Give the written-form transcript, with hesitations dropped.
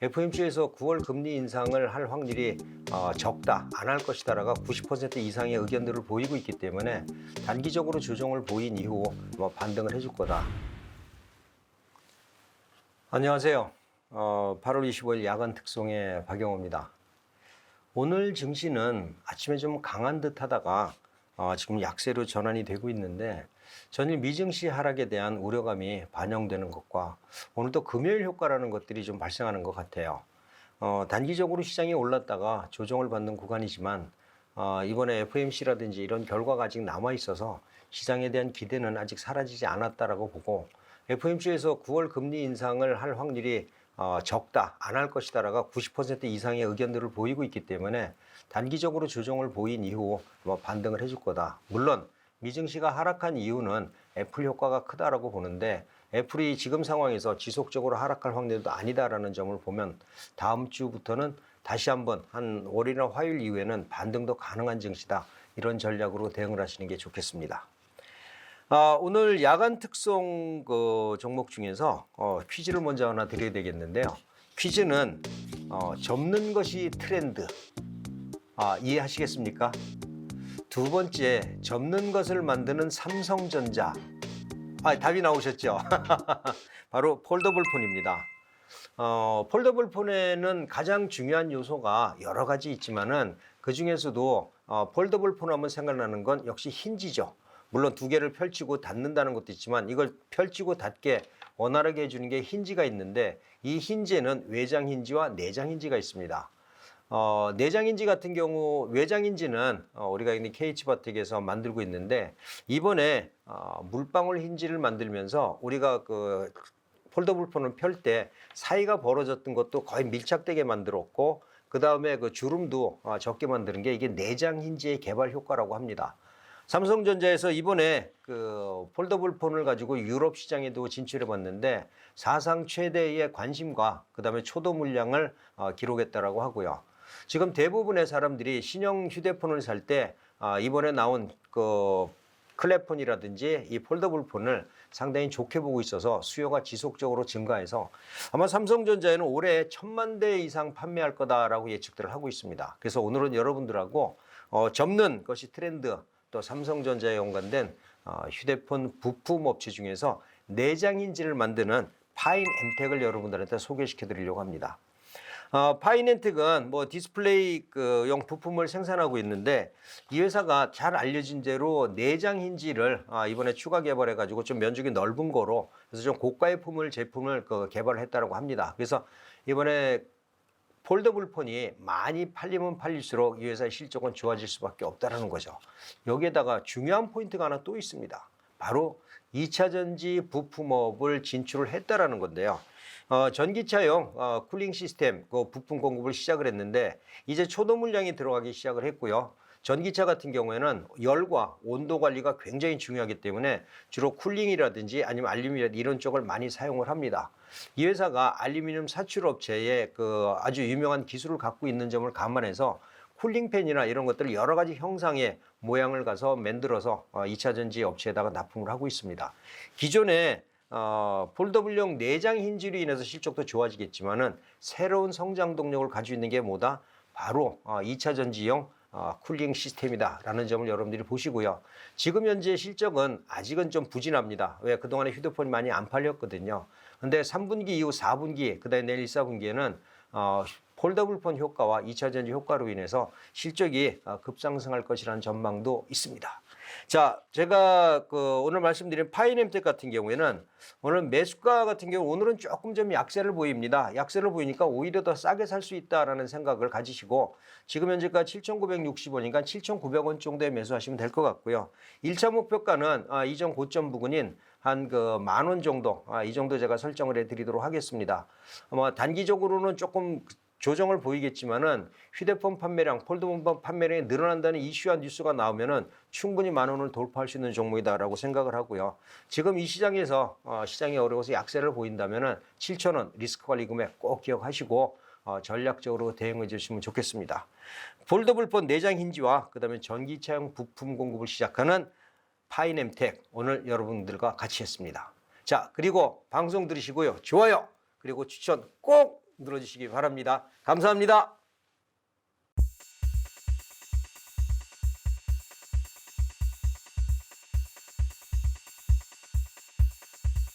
FOMC에서 9월 금리 인상을 할 확률이 적다, 안 할 것이다라가 90% 이상의 의견들을 보이고 있기 때문에 단기적으로 조정을 보인 이후 반등을 해줄 거다. 안녕하세요. 8월 25일 야간 특송의 박영호입니다. 오늘 증시는 아침에 좀 강한 듯 하다가 지금 약세로 전환이 되고 있는데 전일 미증시 하락에 대한 우려감이 반영되는 것과 오늘도 금요일 효과라는 것들이 좀 발생하는 것 같아요. 단기적으로 시장이 올랐다가 조정을 받는 구간이지만 이번에 FOMC라든지 이런 결과가 아직 남아 있어서 시장에 대한 기대는 아직 사라지지 않았다라고 보고 FOMC에서 9월 금리 인상을 할 확률이 적다, 안 할 것이다라가 90% 이상의 의견들을 보이고 있기 때문에 단기적으로 조정을 보인 이후 반등을 해줄 거다. 물론 미증시가 하락한 이유는 애플 효과가 크다라고 보는데 애플이 지금 상황에서 지속적으로 하락할 확률도 아니다라는 점을 보면 다음 주부터는 다시 한번 한 월요일이나 화요일 이후에는 반등도 가능한 증시다. 이런 전략으로 대응을 하시는 게 좋겠습니다. 오늘 야간 특송 종목 중에서 퀴즈를 먼저 하나 드려야 되겠는데요. 퀴즈는 접는 것이 트렌드. 이해하시겠습니까? 두 번째, 접는 것을 만드는 삼성전자. 답이 나오셨죠? 바로 폴더블 폰입니다. 폴더블 폰에는 가장 중요한 요소가 여러 가지 있지만은 그 중에서도 폴더블 폰 하면 생각나는 건 역시 힌지죠. 물론 두 개를 펼치고 닫는다는 것도 있지만 이걸 펼치고 닫게 원활하게 해주는 게 힌지가 있는데 이 힌지에는 외장 힌지와 내장 힌지가 있습니다. 내장 힌지 같은 경우 외장 힌지는 우리가 KH바텍에서 만들고 있는데 이번에 물방울 힌지를 만들면서 우리가 그 폴더블 폰을 펼 때 사이가 벌어졌던 것도 거의 밀착되게 만들었고 그 다음에 그 주름도 적게 만드는 게 이게 내장 힌지의 개발 효과라고 합니다. 삼성전자에서 이번에 그 폴더블 폰을 가지고 유럽 시장에도 진출해 봤는데 사상 최대의 관심과 그 다음에 초도 물량을 기록했다라고 하고요. 지금 대부분의 사람들이 신형 휴대폰을 살 때 이번에 나온 그 클랩폰이라든지 이 폴더블 폰을 상당히 좋게 보고 있어서 수요가 지속적으로 증가해서 아마 삼성전자에는 올해 1000만 대 이상 판매할 거다라고 예측들을 하고 있습니다. 그래서 오늘은 여러분들하고 접는 것이 트렌드 또 삼성전자에 연관된 휴대폰 부품 업체 중에서 내장 힌지를 만드는 파인엠텍을 여러분들한테 소개시켜 드리려고 합니다. 파이넨텍은 디스플레이 용 부품을 생산하고 있는데 이 회사가 잘 알려진 대로 내장 힌지를 이번에 추가 개발해 가지고 좀 면적이 넓은 거로 그래서 좀 고가의 제품을 개발을 했다고 합니다. 그래서 이번에 폴더블 폰이 많이 팔리면 팔릴수록 이 회사의 실적은 좋아질 수밖에 없다는 거죠. 여기에다가 중요한 포인트가 하나 또 있습니다. 바로 2차 전지 부품업을 진출을 했다라는 건데요. 전기차용 쿨링 시스템 부품 공급을 시작을 했는데 이제 초도 물량이 들어가기 시작을 했고요. 전기차 같은 경우에는 열과 온도 관리가 굉장히 중요하기 때문에 주로 쿨링이라든지 아니면 알루미늄 이런 쪽을 많이 사용을 합니다. 이 회사가 알루미늄 사출 업체에 아주 유명한 기술을 갖고 있는 점을 감안해서 쿨링팬이나 이런 것들을 여러 가지 형상의 모양을 가서 만들어서 2차 전지 업체에다가 납품을 하고 있습니다. 기존에 폴더블용 내장 힌지로 인해서 실적도 좋아지겠지만은 새로운 성장 동력을 가지고 있는 게 뭐다? 바로 2차 전지용 쿨링 시스템이다라는 점을 여러분들이 보시고요. 지금 현재 실적은 아직은 좀 부진합니다. 왜? 그동안에 휴대폰이 많이 안 팔렸거든요. 근데 3분기 이후 4분기, 그다음에 내일 1, 4분기에는 폴더블 폰 효과와 2차 전지 효과로 인해서 실적이 급상승할 것이라는 전망도 있습니다. 자, 제가 오늘 말씀드린 파이넴텍 같은 경우에는 오늘 매수가 같은 경우 오늘은 조금 좀 약세를 보입니다. 약세를 보이니까 오히려 더 싸게 살 수 있다라는 생각을 가지시고 지금 현재가 7,960원이니까 7,900원 정도에 매수하시면 될 것 같고요. 1차 목표가는 이전 고점 부근인 한 10,000원 정도, 이 정도 제가 설정을 해드리도록 하겠습니다. 단기적으로는 조금 조정을 보이겠지만은 휴대폰 판매량, 폴더폰 판매량이 늘어난다는 이슈와 뉴스가 나오면은 충분히 10,000원을 돌파할 수 있는 종목이다라고 생각을 하고요. 지금 이 시장에서 시장이 어려워서 약세를 보인다면은 7,000원 리스크 관리 금액 꼭 기억하시고 전략적으로 대응해 주시면 좋겠습니다. 폴더블폰 내장 힌지와 그다음에 전기차용 부품 공급을 시작하는 파이넴텍 오늘 여러분들과 같이 했습니다. 자, 그리고 방송 들으시고요. 좋아요. 그리고 추천 꼭 눌러주시기 바랍니다. 감사합니다.